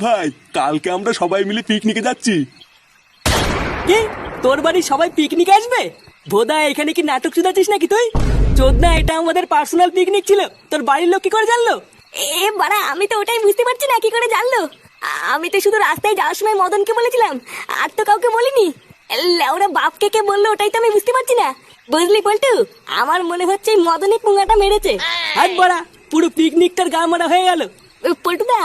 ভাই কালকে আমরা সবাই মিলে পিকনিকে যাচ্ছি। কি তোর বাড়ি সবাই পিকনিক আসবে? ভোদা এখানে কি নাটক শুধাচ্ছিস নাকি তুই? চোদনা, এটা আমাদের পার্সোনাল পিকনিক ছিল, তোর বাড়ির লোক কি করে জানলো? এ বাড়া, আমি তো ওটাই বুঝতে পারছি না কি করে জানলো। আমি তো শুধু রাস্তায় যাওয়ার সময় মদনকে বলেছিলাম, আর তো কাউকে বলিনি। ওরা বাপকে কে বললো ওটাই তো আমি বুঝতে পারছি না। বুঝলি পল্টু, আমার মনে হচ্ছে এই মদনই পুঙ্গাটা মেরেছে। হাট বড়া, পুরো পিকনিকটার গা মারা হয়ে গেল। পল্টুদা,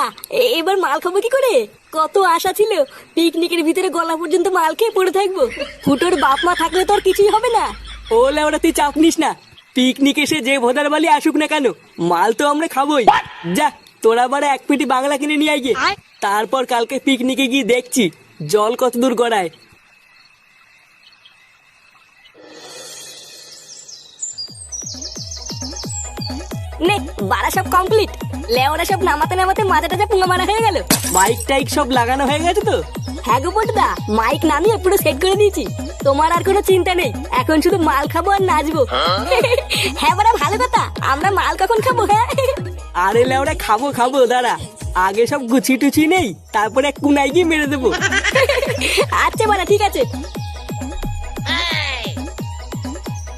এবার মাল খাবো কি করে? কত আশা ছিল পিকনিকের ভিতরে গলা পর্যন্ত মাল খেয়ে পড়ে থাকবো। ফুটোর বাপ মা থাকলে তো আর কিছুই হবে না। ও লেওড়া, তুই চাপ নিস না। পিকনিক এসে যে ভোদার বালি আসুক না কেন, মাল তো আমরা খাবোই। যা, তোরা বারে এক পেটি বাংলা কিনে নিয়ে আয় গিয়ে। তারপর কালকে পিকনিকে গিয়ে দেখছি জল কত দূর গড়ায়। নে বাড়া, সব কমপ্লিট। লেওরা সব নামাতে নামাতে মাথাটা পুঙ্গা মারা হয়ে গেল। মাইক টাইক সব লাগানো হয়ে গেছে তো? হ্যাঁ গো পল্টুদা, মাইক নামিয়ে পুরো সেট করে দিয়েছি। তোমার আর কোনো চিন্তা নেই, এখন শুধু মাল খাবো আর নাচবো। হ্যাঁ বাড়া, ভালো কথা। আমরা মাল কখন খাবো? হ্যাঁ আরে লেওরা, খাবো খাবো, দাঁড়া। আগে সব গুছি টুচি নেই, তারপরে এক কুনাই গিয়ে মেরে দেবো। আচ্ছা বাড়া, ঠিক আছে।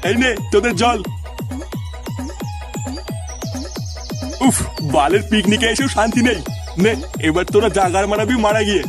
এই নে তোদের জল। উফ, বালের পিকনিকে এসেও শান্তি নেই। নে এবার তোরা জাগার মারাবি মারা গিয়ে।